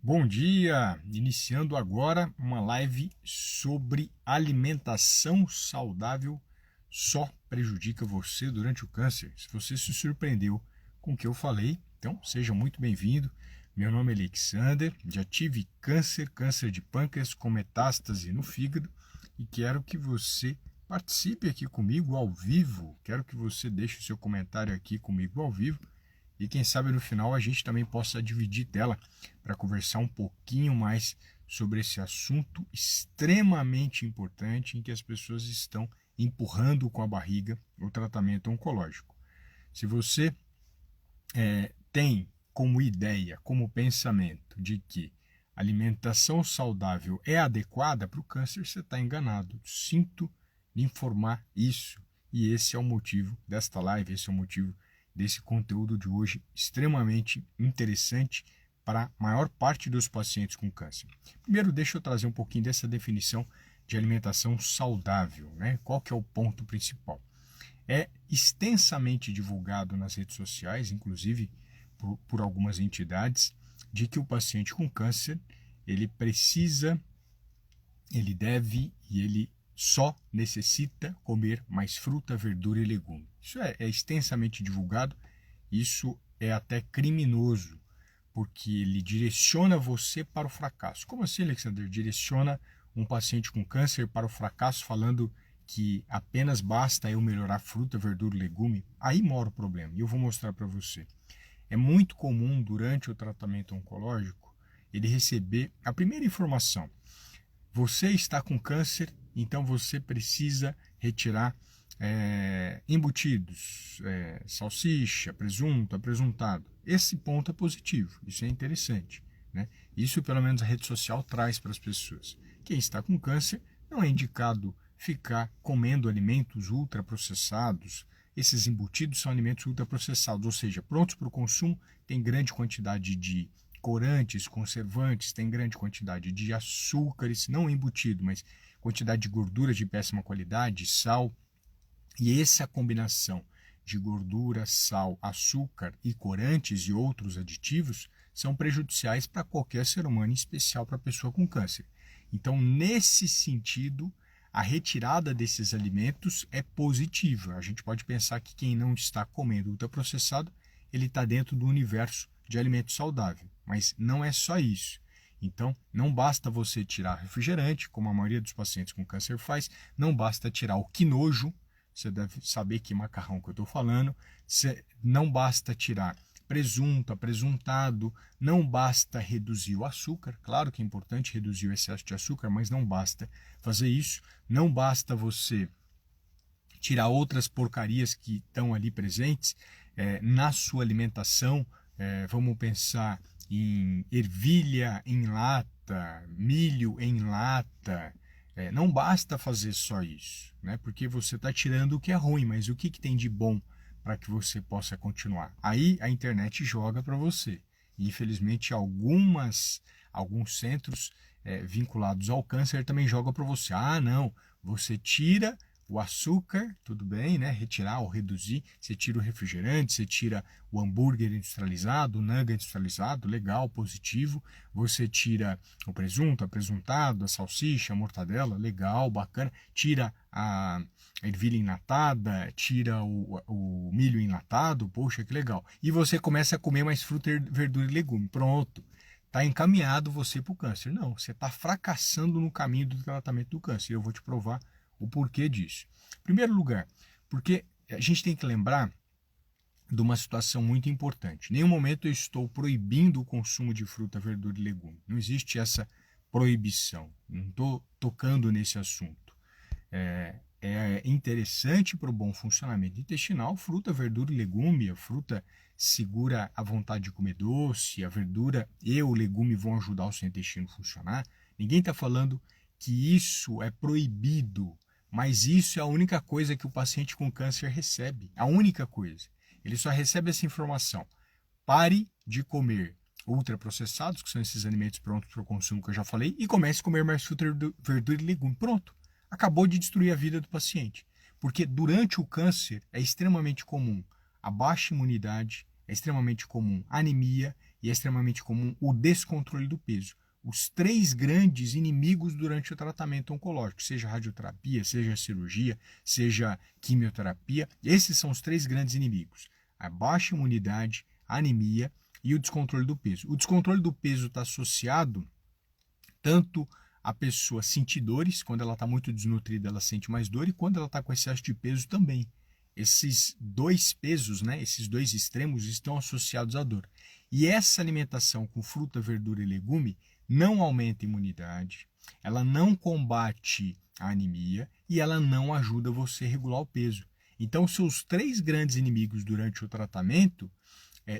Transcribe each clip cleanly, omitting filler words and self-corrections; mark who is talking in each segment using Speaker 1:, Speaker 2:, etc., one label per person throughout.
Speaker 1: Bom dia! Iniciando agora uma live sobre alimentação saudável só prejudica você durante o câncer. Se você se surpreendeu com o que eu falei, então seja muito bem-vindo. Meu nome é Alexander, já tive câncer de pâncreas com metástase no fígado e quero que você participe aqui comigo ao vivo. Quero que você deixe o seu comentário aqui comigo ao vivo. E quem sabe no final a gente também possa dividir tela para conversar um pouquinho mais sobre esse assunto extremamente importante em que as pessoas estão empurrando com a barriga o tratamento oncológico. Se você tem como ideia, como pensamento de que alimentação saudável é adequada para o câncer, você está enganado. Sinto lhe informar isso. E esse é o motivo desta live, esse é o motivo desse conteúdo de hoje extremamente interessante para a maior parte dos pacientes com câncer. Primeiro, deixa eu trazer um pouquinho dessa definição de alimentação saudável, né? Qual que é o ponto principal? É extensamente divulgado nas redes sociais, inclusive por algumas entidades, de que o paciente com câncer, ele precisa, ele deve e ele só necessita comer mais fruta, verdura e legume. Isso é extensamente divulgado, isso é até criminoso, porque ele direciona você para o fracasso. Como assim, Alexander? Direciona um paciente com câncer para o fracasso falando que apenas basta eu melhorar fruta, verdura e legume? Aí mora o problema, e eu vou mostrar para você. É muito comum, durante o tratamento oncológico, ele receber a primeira informação. Você está com câncer, então você precisa retirar embutidos, salsicha, presunto, apresuntado. Esse ponto é positivo, isso é interessante, né? Isso pelo menos a rede social traz para as pessoas. Quem está com câncer não é indicado ficar comendo alimentos ultraprocessados. Esses embutidos são alimentos ultraprocessados, ou seja, prontos para o consumo, tem grande quantidade de corantes, conservantes, tem grande quantidade de açúcares, não embutido, mas quantidade de gorduras de péssima qualidade, sal. E essa combinação de gordura, sal, açúcar e corantes e outros aditivos são prejudiciais para qualquer ser humano, em especial para a pessoa com câncer. Então, nesse sentido, a retirada desses alimentos é positiva. A gente pode pensar que quem não está comendo ultraprocessado, ele está dentro do universo de alimento saudável. Mas não é só isso. Então, não basta você tirar refrigerante, como a maioria dos pacientes com câncer faz, não basta tirar o quinojo, você deve saber que macarrão que eu estou falando, não basta tirar presunto, apresuntado, não basta reduzir o açúcar, claro que é importante reduzir o excesso de açúcar, mas não basta fazer isso, não basta você tirar outras porcarias que estão ali presentes na sua alimentação, vamos pensar em ervilha em lata, milho em lata. Não basta fazer só isso, né? Porque você está tirando o que é ruim, mas o que tem de bom para que você possa continuar? Aí a internet joga para você. E, infelizmente, alguns centros vinculados ao câncer também jogam para você. Ah, não, você tira o açúcar, tudo bem, né? Retirar ou reduzir, você tira o refrigerante, você tira o hambúrguer industrializado, o nugget industrializado, legal, positivo. Você tira o presunto, apresuntado, a salsicha, a mortadela, legal, bacana. Tira a ervilha enlatada, tira o milho enlatado, poxa, que legal. E você começa a comer mais fruta, verdura e legume. Pronto. Está encaminhado você para o câncer. Não, você está fracassando no caminho do tratamento do câncer. Eu vou te provar o porquê disso. Em primeiro lugar, porque a gente tem que lembrar de uma situação muito importante. Em nenhum momento eu estou proibindo o consumo de fruta, verdura e legume. Não existe essa proibição. Não estou tocando nesse assunto. É interessante para o bom funcionamento intestinal, fruta, verdura e legume. A fruta segura a vontade de comer doce, a verdura e o legume vão ajudar o seu intestino a funcionar. Ninguém está falando que isso é proibido, mas isso é a única coisa que o paciente com câncer recebe. A única coisa. Ele só recebe essa informação. Pare de comer ultraprocessados, que são esses alimentos prontos para o consumo que eu já falei, e comece a comer mais fruta, verdura e legume. Pronto. Acabou de destruir a vida do paciente. Porque durante o câncer é extremamente comum a baixa imunidade, é extremamente comum a anemia e é extremamente comum o descontrole do peso. Os 3 grandes inimigos durante o tratamento oncológico, seja radioterapia, seja cirurgia, seja quimioterapia, esses são os 3 grandes inimigos. A baixa imunidade, a anemia e o descontrole do peso. O descontrole do peso está associado tanto a pessoa sentir dores, quando ela está muito desnutrida ela sente mais dor, e quando ela está com excesso de peso também. Esses 2 pesos, né, esses 2 extremos estão associados à dor. E essa alimentação com fruta, verdura e legume não aumenta a imunidade, ela não combate a anemia e ela não ajuda você a regular o peso. Então, seus 3 grandes inimigos durante o tratamento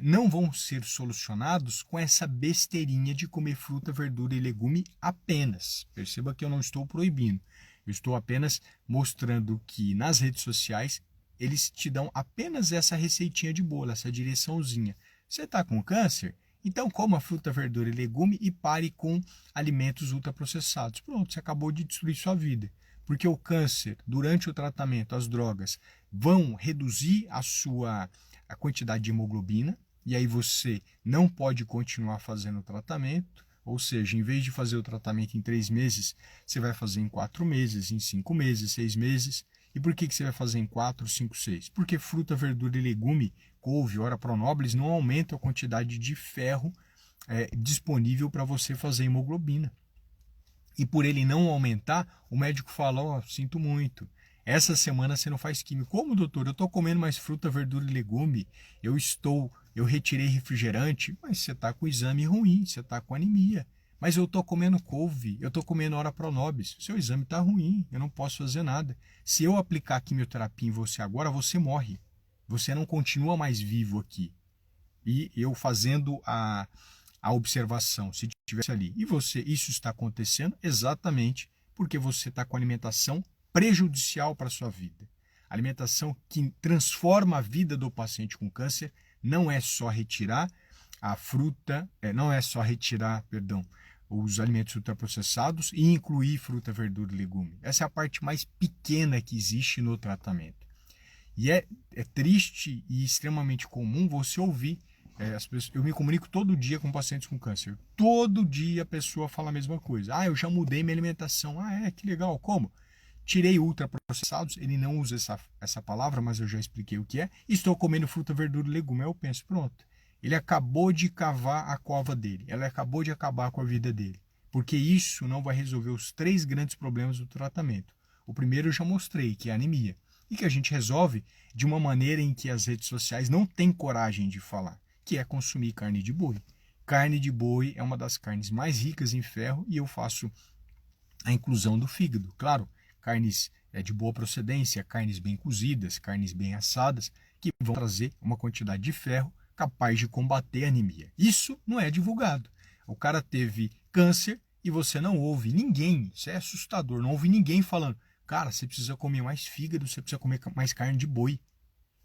Speaker 1: não vão ser solucionados com essa besteirinha de comer fruta, verdura e legume apenas. Perceba que eu não estou proibindo. Eu estou apenas mostrando que nas redes sociais eles te dão apenas essa receitinha de bolo, essa direçãozinha. Você está com câncer? Então coma fruta, verdura e legume e pare com alimentos ultraprocessados. Pronto, você acabou de destruir sua vida. Porque o câncer, durante o tratamento, as drogas vão reduzir a quantidade de hemoglobina, e aí você não pode continuar fazendo o tratamento, ou seja, em vez de fazer o tratamento em 3 meses, você vai fazer em 4 meses, em 5 meses, 6 meses. E por que você vai fazer em 4, 5, 6? Porque fruta, verdura e legume, couve, ora pronobis, não aumentam a quantidade de ferro disponível para você fazer hemoglobina. E por ele não aumentar, o médico fala, ó, sinto muito, essa semana você não faz químio. Como, doutor? Eu estou comendo mais fruta, verdura e legume, eu retirei refrigerante, mas você está com exame ruim, você está com anemia. Mas eu estou comendo couve, eu estou comendo ora pronobis, seu exame está ruim, eu não posso fazer nada. Se eu aplicar quimioterapia em você agora, você morre. Você não continua mais vivo aqui. E eu fazendo a observação, se tivesse ali, e isso está acontecendo exatamente porque você está com alimentação prejudicial para a sua vida. Alimentação que transforma a vida do paciente com câncer não é só retirar a fruta, não é só retirar, os alimentos ultraprocessados e incluir fruta, verdura e legume. Essa é a parte mais pequena que existe no tratamento. E é triste e extremamente comum você ouvir eu me comunico todo dia com pacientes com câncer. Todo dia a pessoa fala a mesma coisa. Ah, eu já mudei minha alimentação. Ah, que legal. Como? Tirei ultraprocessados. Ele não usa essa palavra, mas eu já expliquei o que é. Estou comendo fruta, verdura e legume. Eu penso, pronto. Ele acabou de cavar a cova dele. Ela acabou de acabar com a vida dele. Porque isso não vai resolver os 3 grandes problemas do tratamento. O primeiro eu já mostrei, que é a anemia. E que a gente resolve de uma maneira em que as redes sociais não têm coragem de falar, que é consumir carne de boi. Carne de boi é uma das carnes mais ricas em ferro e eu faço a inclusão do fígado. Claro, carnes de boa procedência, carnes bem cozidas, carnes bem assadas, que vão trazer uma quantidade de ferro capaz de combater a anemia. Isso não é divulgado. O cara teve câncer e você não ouve ninguém, isso é assustador, não ouve ninguém falando, cara, você precisa comer mais fígado, você precisa comer mais carne de boi.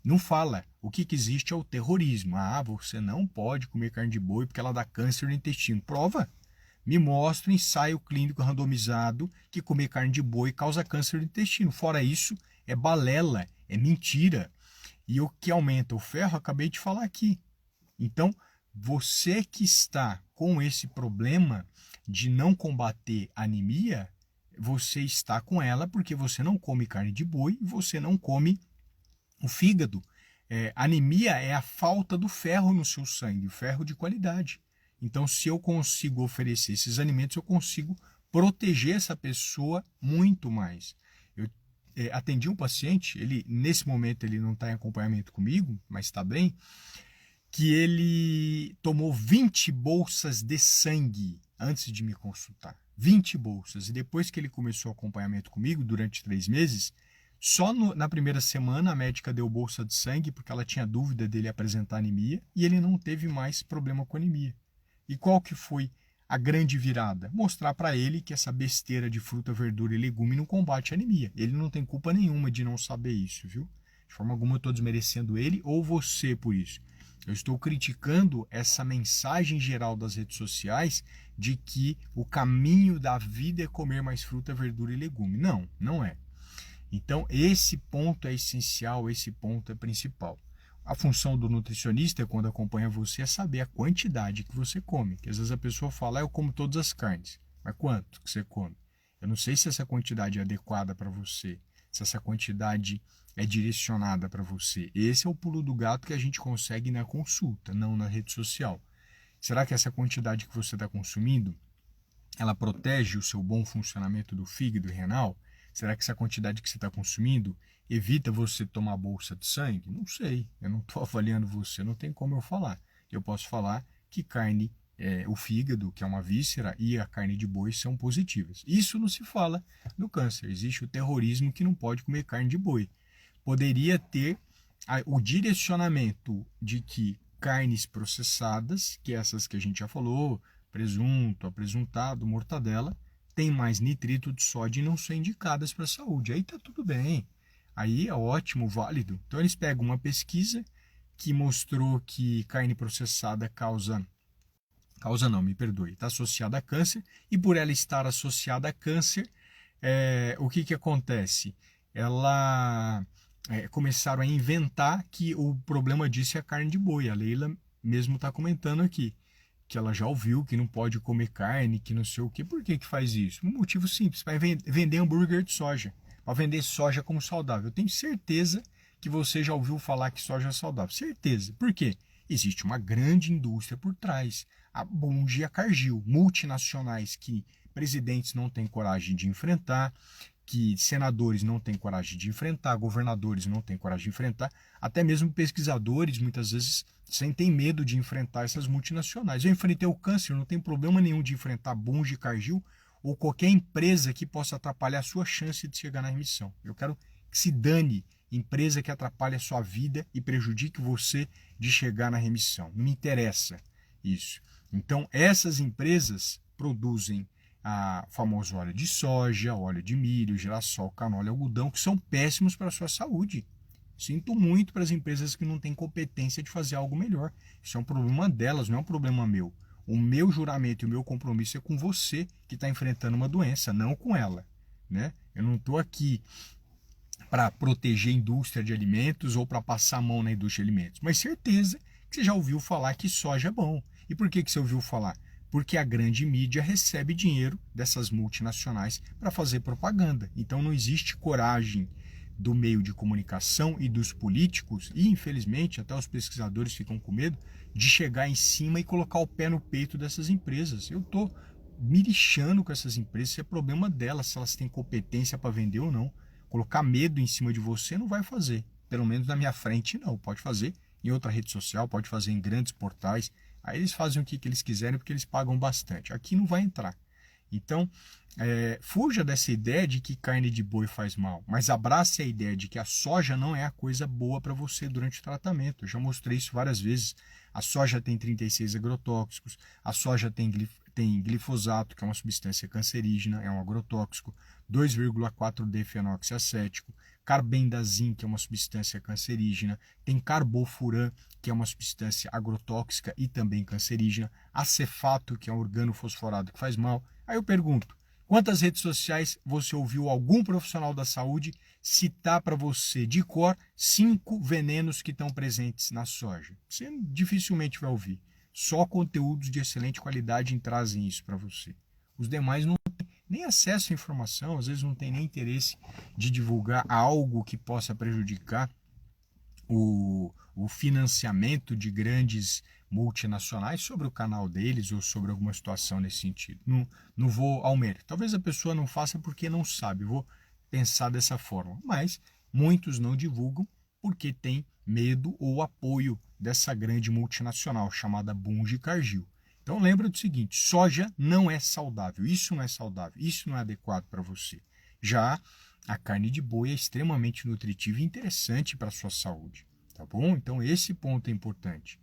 Speaker 1: Não fala. O que existe é o terrorismo. Ah, você não pode comer carne de boi porque ela dá câncer no intestino. Prova. Me mostra um ensaio clínico randomizado que comer carne de boi causa câncer no intestino. Fora isso, é balela, é mentira. E o que aumenta o ferro, acabei de falar aqui. Então, você que está com esse problema de não combater a anemia, você está com ela porque você não come carne de boi e você não come o fígado. Anemia é a falta do ferro no seu sangue, o ferro de qualidade. Então, se eu consigo oferecer esses alimentos, eu consigo proteger essa pessoa muito mais. Eu atendi um paciente, nesse momento ele não está em acompanhamento comigo, mas está bem, que ele tomou 20 bolsas de sangue antes de me consultar. 20 bolsas. E depois que ele começou o acompanhamento comigo, durante 3 meses, só na primeira semana a médica deu bolsa de sangue porque ela tinha dúvida dele apresentar anemia e ele não teve mais problema com anemia. E qual que foi a grande virada? Mostrar para ele que essa besteira de fruta, verdura e legume não combate a anemia. Ele não tem culpa nenhuma de não saber isso, viu? De forma alguma eu estou desmerecendo ele ou você por isso. Eu estou criticando essa mensagem geral das redes sociais de que o caminho da vida é comer mais fruta, verdura e legume. Não, não é. Então, esse ponto é essencial, esse ponto é principal. A função do nutricionista, quando acompanha você, é saber a quantidade que você come. Que às vezes a pessoa fala, eu como todas as carnes. Mas quanto que você come? Eu não sei se essa quantidade é adequada para você, se essa quantidade é direcionada para você. Esse é o pulo do gato que a gente consegue na consulta, não na rede social. Será que essa quantidade que você está consumindo, ela protege o seu bom funcionamento do fígado e renal? Será que essa quantidade que você está consumindo evita você tomar bolsa de sangue? Não sei, eu não estou avaliando você, não tem como eu falar. Eu posso falar que carne, o fígado, que é uma víscera, e a carne de boi são positivas. Isso não se fala no câncer. Existe o terrorismo que não pode comer carne de boi. Poderia ter o direcionamento de que carnes processadas, que essas que a gente já falou, presunto, apresuntado, mortadela, tem mais nitrito de sódio e não são indicadas para a saúde. Aí está tudo bem. Aí é ótimo, válido. Então eles pegam uma pesquisa que mostrou que carne processada está associada a câncer, e por ela estar associada a câncer, o que acontece? Começaram a inventar que o problema disso é a carne de boi. A Leila mesmo está comentando aqui, que ela já ouviu que não pode comer carne, que não sei o quê. Por que faz isso? Um motivo simples, para vender hambúrguer de soja, para vender soja como saudável. Eu tenho certeza que você já ouviu falar que soja é saudável. Certeza. Por quê? Existe uma grande indústria por trás. A Bunge e a Cargill, multinacionais que presidentes não têm coragem de enfrentar, que senadores não têm coragem de enfrentar, governadores não têm coragem de enfrentar, até mesmo pesquisadores muitas vezes sentem medo de enfrentar essas multinacionais. Eu enfrentei o câncer, não tem problema nenhum de enfrentar Bunge, Cargill ou qualquer empresa que possa atrapalhar a sua chance de chegar na remissão. Eu quero que se dane empresa que atrapalhe a sua vida e prejudique você de chegar na remissão. Não me interessa isso. Então, essas empresas produzem a famosa óleo de soja, óleo de milho, girassol, canola e algodão, que são péssimos para a sua saúde. Sinto muito para as empresas que não têm competência de fazer algo melhor. Isso é um problema delas, não é um problema meu. O meu juramento e o meu compromisso é com você que está enfrentando uma doença, não com ela, né? Eu não estou aqui para proteger a indústria de alimentos ou para passar a mão na indústria de alimentos, mas certeza que você já ouviu falar que soja é bom. E por que você ouviu falar? Porque a grande mídia recebe dinheiro dessas multinacionais para fazer propaganda. Então não existe coragem do meio de comunicação e dos políticos, e infelizmente até os pesquisadores ficam com medo de chegar em cima e colocar o pé no peito dessas empresas. Eu estou me lixando com essas empresas, isso é problema delas, se elas têm competência para vender ou não. Colocar medo em cima de você não vai fazer, pelo menos na minha frente não. Pode fazer em outra rede social, pode fazer em grandes portais, aí eles fazem o que eles quiserem porque eles pagam bastante. Aqui não vai entrar. Então, fuja dessa ideia de que carne de boi faz mal, mas abrace a ideia de que a soja não é a coisa boa para você durante o tratamento. Eu já mostrei isso várias vezes. A soja tem 36 agrotóxicos, a soja tem glifosato, que é uma substância cancerígena, é um agrotóxico, 2,4-D-fenoxiacético, carbendazim, que é uma substância cancerígena, tem carbofuran, que é uma substância agrotóxica e também cancerígena, acefato, que é um organofosforado que faz mal. Aí eu pergunto, quantas redes sociais você ouviu algum profissional da saúde citar para você de cor 5 venenos que estão presentes na soja? Você dificilmente vai ouvir. Só conteúdos de excelente qualidade trazem isso para você. Os demais não têm nem acesso à informação, às vezes não têm nem interesse de divulgar algo que possa prejudicar o financiamento de grandes multinacionais sobre o canal deles ou sobre alguma situação nesse sentido. Não vou ao mérito. Talvez a pessoa não faça porque não sabe, vou pensar dessa forma. Mas muitos não divulgam porque tem medo ou apoio dessa grande multinacional chamada Bunge e Cargill. Então lembra do seguinte, soja não é saudável, isso não é saudável, isso não é adequado para você. Já a carne de boi é extremamente nutritiva e interessante para a sua saúde, tá bom? Então esse ponto é importante.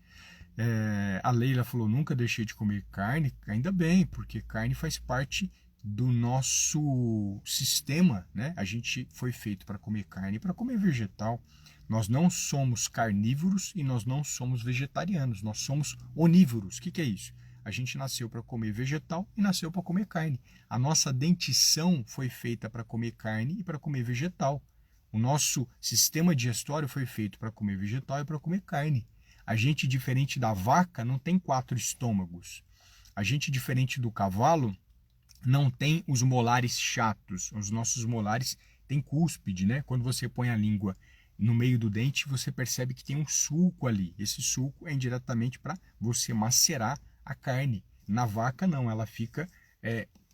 Speaker 1: A Leila falou, nunca deixei de comer carne, ainda bem, porque carne faz parte do nosso sistema, né? A gente foi feito para comer carne e para comer vegetal. Nós não somos carnívoros e nós não somos vegetarianos, nós somos onívoros. O que é isso? A gente nasceu para comer vegetal e nasceu para comer carne. A nossa dentição foi feita para comer carne e para comer vegetal. O nosso sistema digestório foi feito para comer vegetal e para comer carne. A gente, diferente da vaca, não tem 4 estômagos. A gente, diferente do cavalo, não tem os molares chatos. Os nossos molares têm cúspide, né? Quando você põe a língua no meio do dente, você percebe que tem um sulco ali. Esse sulco é indiretamente para você macerar a carne. Na vaca, não. Ela fica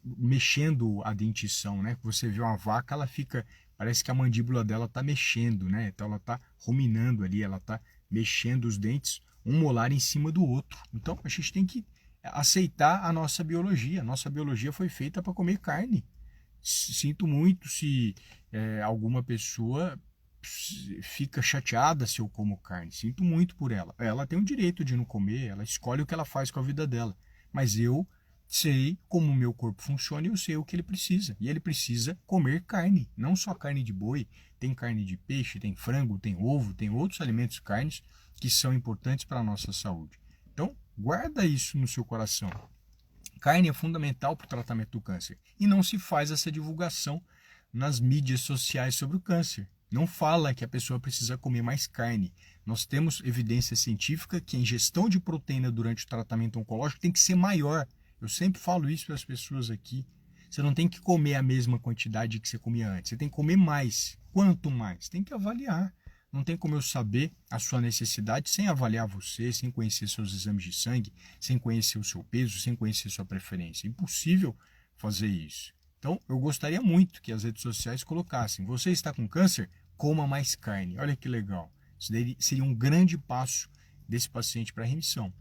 Speaker 1: mexendo a dentição, né? Você vê uma vaca, ela fica... Parece que a mandíbula dela está mexendo, né? Então ela está ruminando ali, ela está mexendo os dentes, um molar em cima do outro. Então a gente tem que aceitar a nossa biologia. A nossa biologia foi feita para comer carne. Sinto muito se alguma pessoa fica chateada se eu como carne. Sinto muito por ela. Ela tem o direito de não comer, ela escolhe o que ela faz com a vida dela. Mas eu sei como o meu corpo funciona e eu sei o que ele precisa. E ele precisa comer carne, não só carne de boi. Tem carne de peixe, tem frango, tem ovo, tem outros alimentos carnes que são importantes para a nossa saúde. Então, guarda isso no seu coração. Carne é fundamental para o tratamento do câncer. E não se faz essa divulgação nas mídias sociais sobre o câncer. Não fala que a pessoa precisa comer mais carne. Nós temos evidência científica que a ingestão de proteína durante o tratamento oncológico tem que ser maior. Eu sempre falo isso para as pessoas aqui. Você não tem que comer a mesma quantidade que você comia antes. Você tem que comer mais. Quanto mais? Tem que avaliar. Não tem como eu saber a sua necessidade sem avaliar você, sem conhecer seus exames de sangue, sem conhecer o seu peso, sem conhecer sua preferência. É impossível fazer isso. Então, eu gostaria muito que as redes sociais colocassem: você está com câncer? Coma mais carne. Olha que legal. Isso seria um grande passo desse paciente para a remissão.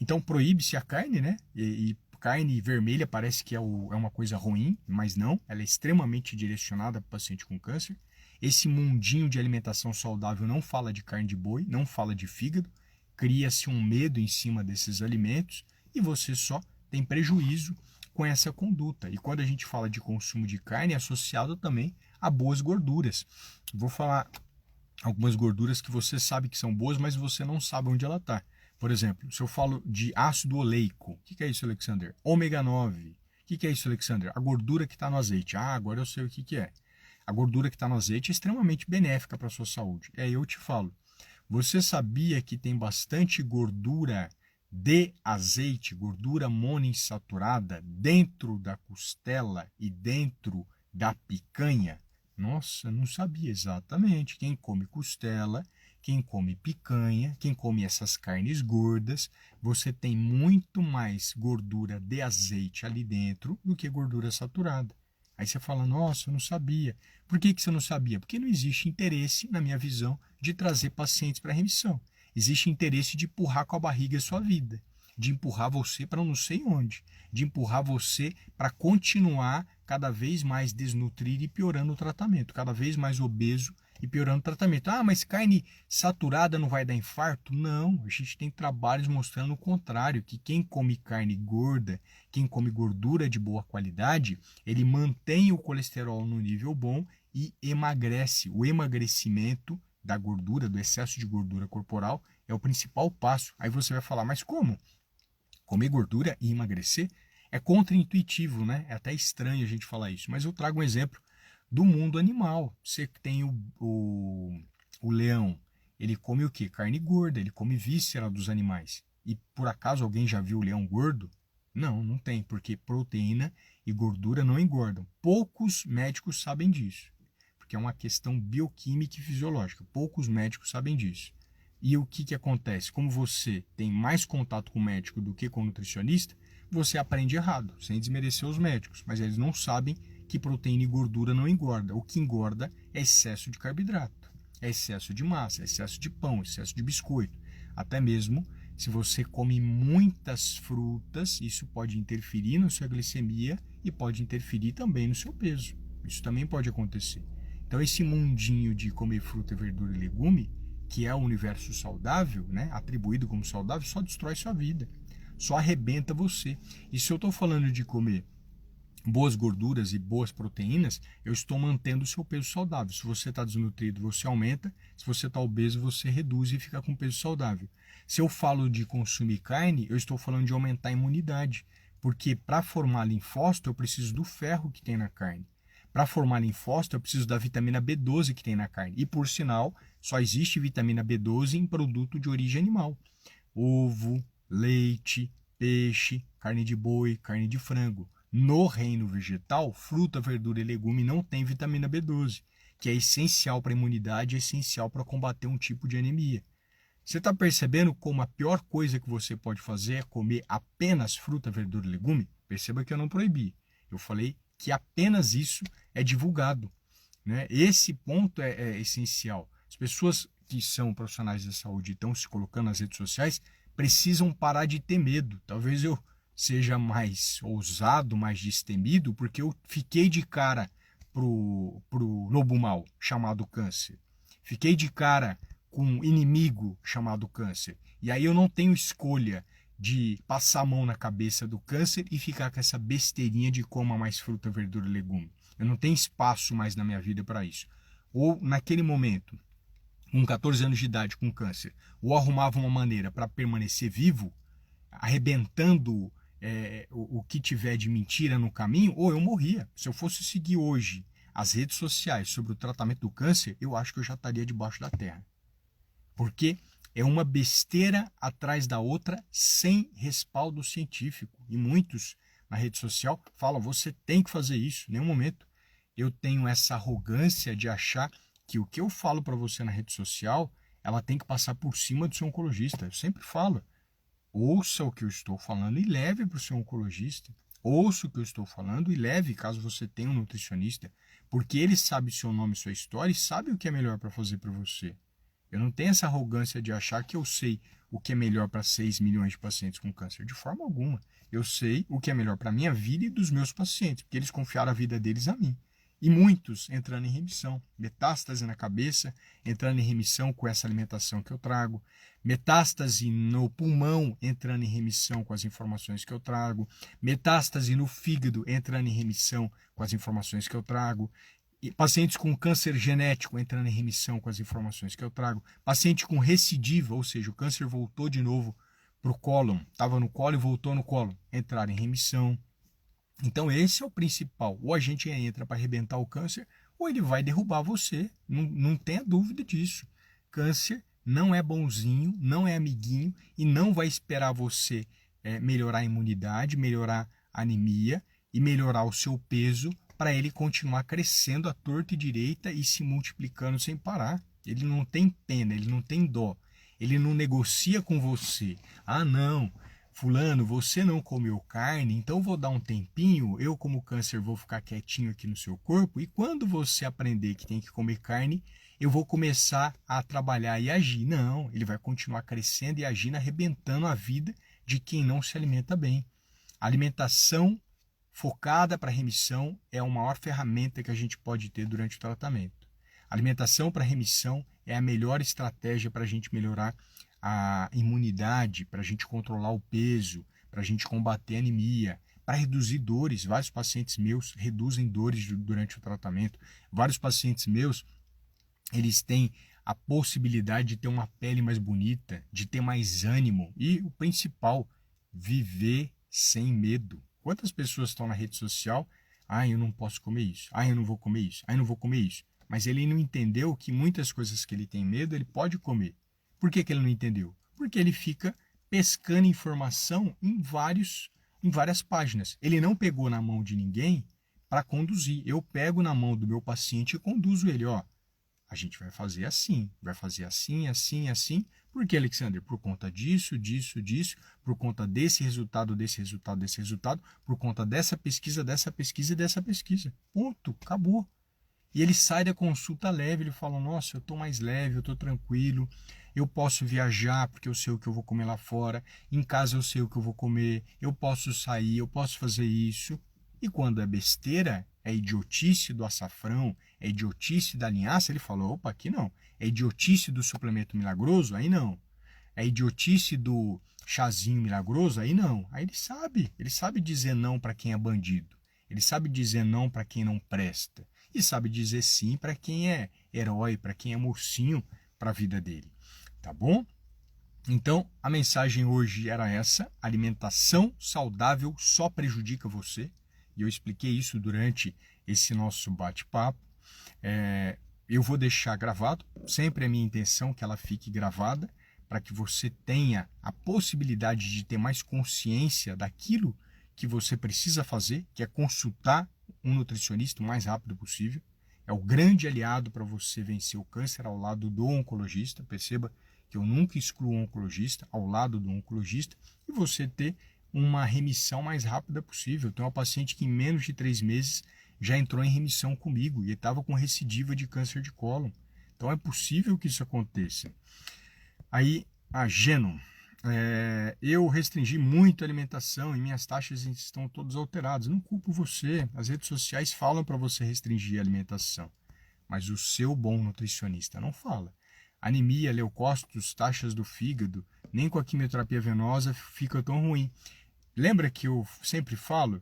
Speaker 1: Então, proíbe-se a carne, né? E carne vermelha parece que é uma coisa ruim, mas não. Ela é extremamente direcionada para o paciente com câncer. Esse mundinho de alimentação saudável não fala de carne de boi, não fala de fígado. Cria-se um medo em cima desses alimentos e você só tem prejuízo com essa conduta. E quando a gente fala de consumo de carne, é associado também a boas gorduras. Vou falar algumas gorduras que você sabe que são boas, mas você não sabe onde ela está. Por exemplo, se eu falo de ácido oleico, o que é isso, Alexander? Ômega 9. O que é isso, Alexander? A gordura que está no azeite. Ah, agora eu sei o que é. A gordura que está no azeite é extremamente benéfica para a sua saúde. Aí eu te falo, você sabia que tem bastante gordura de azeite, gordura monoinsaturada, dentro da costela e dentro da picanha? Nossa, não sabia exatamente. Quem come costela, quem come picanha, quem come essas carnes gordas, você tem muito mais gordura de azeite ali dentro do que gordura saturada. Aí você fala: nossa, eu não sabia. Por que você não sabia? Porque não existe interesse, na minha visão, de trazer pacientes para remissão. Existe interesse de empurrar com a barriga a sua vida, de empurrar você para não sei onde, de empurrar você para continuar cada vez mais desnutrido e piorando o tratamento, cada vez mais obeso e piorando o tratamento. Ah, mas carne saturada não vai dar infarto? Não, a gente tem trabalhos mostrando o contrário, que quem come carne gorda, quem come gordura de boa qualidade, ele mantém o colesterol no nível bom e emagrece. O emagrecimento da gordura, do excesso de gordura corporal, é o principal passo. Aí você vai falar: mas como? Comer gordura e emagrecer? É contraintuitivo, né? É até estranho a gente falar isso, mas eu trago um exemplo do mundo animal. Você tem o leão, ele come o quê? Carne gorda, ele come víscera dos animais. E por acaso alguém já viu o leão gordo? Não, não tem, porque proteína e gordura não engordam. Poucos médicos sabem disso, porque é uma questão bioquímica e fisiológica. Poucos médicos sabem disso. E o que acontece? Como você tem mais contato com o médico do que com o nutricionista, você aprende errado, sem desmerecer os médicos, mas eles não sabem que proteína e gordura não engorda. O que engorda é excesso de carboidrato, é excesso de massa, é excesso de pão, excesso de biscoito. Até mesmo se você come muitas frutas, isso pode interferir na sua glicemia e pode interferir também no seu peso. Isso também pode acontecer. Então esse mundinho de comer fruta, verdura e legume, que é o universo saudável, né, atribuído como saudável, só destrói sua vida, só arrebenta você. E se eu estou falando de comer boas gorduras e boas proteínas, eu estou mantendo o seu peso saudável. Se você está desnutrido, você aumenta. Se você está obeso, você reduz e fica com peso saudável. Se eu falo de consumir carne, eu estou falando de aumentar a imunidade, porque para formar linfócito eu preciso do ferro que tem na carne. Para formar linfócito, eu preciso da vitamina B12 que tem na carne. E, por sinal, só existe vitamina B12 em produto de origem animal. Ovo, leite, peixe, carne de boi, carne de frango. No reino vegetal, fruta, verdura e legume não tem vitamina B12, que é essencial para a imunidade e essencial para combater um tipo de anemia. Você está percebendo como a pior coisa que você pode fazer é comer apenas fruta, verdura e legume? Perceba que eu não proibi. Eu falei que apenas isso é divulgado, né? Esse ponto é essencial. As pessoas que são profissionais da saúde e estão se colocando nas redes sociais precisam parar de ter medo. Talvez eu seja mais ousado, mais destemido, porque eu fiquei de cara pro lobo mau chamado câncer. Fiquei de cara com um inimigo chamado câncer. E aí eu não tenho escolha de passar a mão na cabeça do câncer e ficar com essa besteirinha de coma mais fruta, verdura e legume. Eu não tenho espaço mais na minha vida para isso. Ou naquele momento, com 14 anos de idade com câncer, ou arrumava uma maneira para permanecer vivo, arrebentando o que tiver de mentira no caminho, ou eu morria. Se eu fosse seguir hoje as redes sociais sobre o tratamento do câncer, eu acho que eu já estaria debaixo da terra. Porque é uma besteira atrás da outra sem respaldo científico. E muitos na rede social falam, você tem que fazer isso. Em nenhum momento eu tenho essa arrogância de achar que o que eu falo para você na rede social, ela tem que passar por cima do seu oncologista. Eu sempre falo, ouça o que eu estou falando e leve para o seu oncologista. Ouça o que eu estou falando e leve, caso você tenha um nutricionista, porque ele sabe seu nome e sua história e sabe o que é melhor para fazer para você. Eu não tenho essa arrogância de achar que eu sei o que é melhor para 6 milhões de pacientes com câncer. De forma alguma. Eu sei o que é melhor para a minha vida e dos meus pacientes, porque eles confiaram a vida deles a mim. E muitos entrando em remissão. Metástase na cabeça, entrando em remissão com essa alimentação que eu trago. Metástase no pulmão, entrando em remissão com as informações que eu trago. Metástase no fígado, entrando em remissão com as informações que eu trago. E pacientes com câncer genético entrando em remissão com as informações que eu trago. Paciente com recidiva, ou seja, o câncer voltou de novo para o cólon, estava no colo e voltou no colo, entrar em remissão. Então esse é o principal. Ou a gente entra para arrebentar o câncer, ou ele vai derrubar você. Não tenha dúvida disso. Câncer não é bonzinho, não é amiguinho e não vai esperar você melhorar a imunidade, melhorar a anemia e melhorar o seu peso para ele continuar crescendo à torta e direita e se multiplicando sem parar. Ele não tem pena, ele não tem dó. Ele não negocia com você. Ah, não, fulano, você não comeu carne, então vou dar um tempinho, eu como câncer vou ficar quietinho aqui no seu corpo e quando você aprender que tem que comer carne, eu vou começar a trabalhar e agir. Não, ele vai continuar crescendo e agindo, arrebentando a vida de quem não se alimenta bem. A alimentação focada para remissão é a maior ferramenta que a gente pode ter durante o tratamento. A alimentação para remissão é a melhor estratégia para a gente melhorar a imunidade, para a gente controlar o peso, para a gente combater a anemia, para reduzir dores. Vários pacientes meus reduzem dores durante o tratamento. Vários pacientes meus, eles têm a possibilidade de ter uma pele mais bonita, de ter mais ânimo e, o principal, viver sem medo. Quantas pessoas estão na rede social? Ah, eu não posso comer isso. Ah, eu não vou comer isso. Ah, eu não vou comer isso. Mas ele não entendeu que muitas coisas que ele tem medo, ele pode comer. Por que ele não entendeu? Porque ele fica pescando informação em várias páginas. Ele não pegou na mão de ninguém para conduzir. Eu pego na mão do meu paciente e conduzo ele. Ó, a gente vai fazer assim, assim, assim. Por que, Alexander? Por conta disso, por conta desse resultado, por conta dessa pesquisa e dessa pesquisa. Ponto, acabou. E ele sai da consulta leve, ele fala, nossa, eu estou mais leve, eu estou tranquilo, eu posso viajar porque eu sei o que eu vou comer lá fora, em casa eu sei o que eu vou comer, eu posso sair, eu posso fazer isso. E quando é besteira, é idiotice do açafrão, é idiotice da linhaça, ele falou, opa, aqui não. É idiotice do suplemento milagroso? Aí não. É idiotice do chazinho milagroso? Aí não. Aí ele sabe dizer não para quem é bandido. Ele sabe dizer não para quem não presta. E sabe dizer sim para quem é herói, para quem é mocinho para a vida dele. Tá bom? Então, a mensagem hoje era essa: alimentação saudável só prejudica você. E eu expliquei isso durante esse nosso bate-papo. Eu vou deixar gravado, sempre é minha intenção que ela fique gravada, para que você tenha a possibilidade de ter mais consciência daquilo que você precisa fazer, que é consultar um nutricionista o mais rápido possível. É o grande aliado para você vencer o câncer ao lado do oncologista. Perceba que eu nunca excluo o oncologista, ao lado do oncologista, e você ter uma remissão mais rápida possível. Eu tenho uma paciente que em menos de 3 meses já entrou em remissão comigo e estava com recidiva de câncer de cólon. Então é possível que isso aconteça. Aí, a Geno. Eu restringi muito a alimentação e minhas taxas estão todas alteradas. Não culpo você. As redes sociais falam para você restringir a alimentação, mas o seu bom nutricionista não fala. Anemia, leucócitos, taxas do fígado, nem com a quimioterapia venosa fica tão ruim. Lembra que eu sempre falo,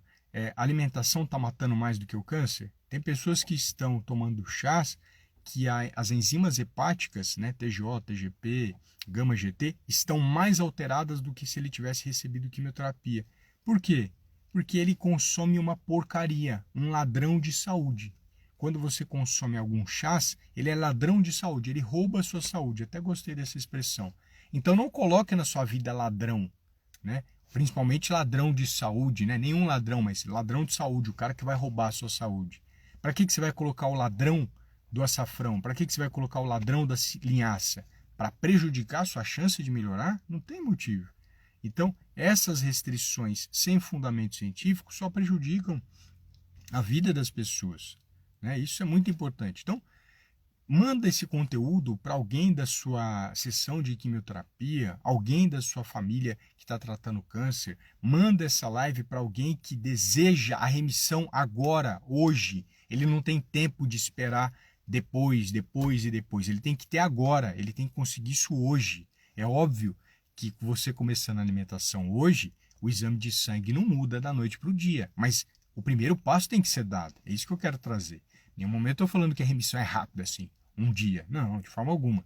Speaker 1: a alimentação está matando mais do que o câncer? Tem pessoas que estão tomando chás que as enzimas hepáticas, né, TGO, TGP, gama-GT, estão mais alteradas do que se ele tivesse recebido quimioterapia. Por quê? Porque ele consome uma porcaria, um ladrão de saúde. Quando você consome algum chás, ele é ladrão de saúde, ele rouba a sua saúde. Até gostei dessa expressão. Então não coloque na sua vida ladrão, né? Principalmente ladrão de saúde, né? Nenhum ladrão, mas ladrão de saúde, o cara que vai roubar a sua saúde. Para que você vai colocar o ladrão do açafrão? Para que você vai colocar o ladrão da linhaça? Para prejudicar a sua chance de melhorar? Não tem motivo. Então, essas restrições sem fundamento científico só prejudicam a vida das pessoas, né? Isso é muito importante. Então, manda esse conteúdo para alguém da sua sessão de quimioterapia, alguém da sua família que está tratando câncer. Manda essa live para alguém que deseja a remissão agora, hoje. Ele não tem tempo de esperar depois. Ele tem que ter agora, ele tem que conseguir isso hoje. É óbvio que você começando a alimentação hoje, o exame de sangue não muda da noite para o dia, mas o primeiro passo tem que ser dado. É isso que eu quero trazer. Em nenhum momento eu estou falando que a remissão é rápida assim, um dia. Não, de forma alguma.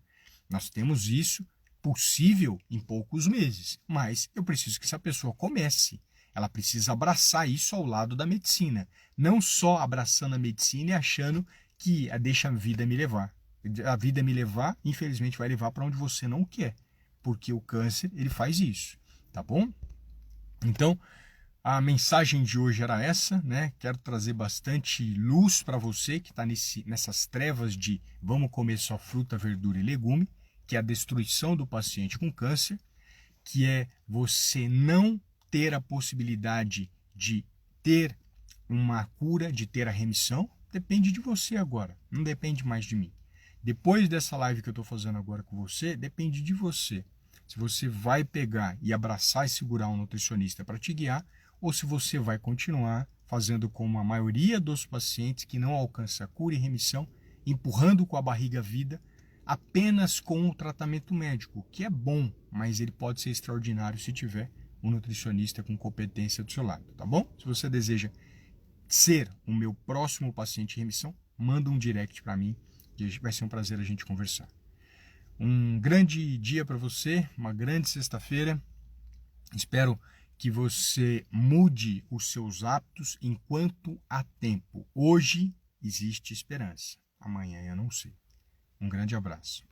Speaker 1: Nós temos isso possível em poucos meses, mas eu preciso que essa pessoa comece. Ela precisa abraçar isso ao lado da medicina. Não só abraçando a medicina e achando que deixa a vida me levar. A vida me levar, infelizmente, vai levar para onde você não quer. Porque o câncer, ele faz isso. Tá bom? Então, a mensagem de hoje era essa, né? Quero trazer bastante luz para você que está nessas trevas de vamos comer só fruta, verdura e legume, que é a destruição do paciente com câncer, que é você não ter a possibilidade de ter uma cura, de ter a remissão. Depende de você agora, não depende mais de mim. Depois dessa live que eu estou fazendo agora com você, depende de você. Se você vai pegar e abraçar e segurar um nutricionista para te guiar, ou se você vai continuar fazendo como a maioria dos pacientes que não alcança cura e remissão, empurrando com a barriga a vida, apenas com o tratamento médico, que é bom, mas ele pode ser extraordinário se tiver um nutricionista com competência do seu lado, tá bom? Se você deseja ser o meu próximo paciente em remissão, manda um direct para mim, que vai ser um prazer a gente conversar. Um grande dia para você, uma grande sexta-feira. Espero que você mude os seus hábitos enquanto há tempo. Hoje existe esperança, amanhã eu não sei. Um grande abraço.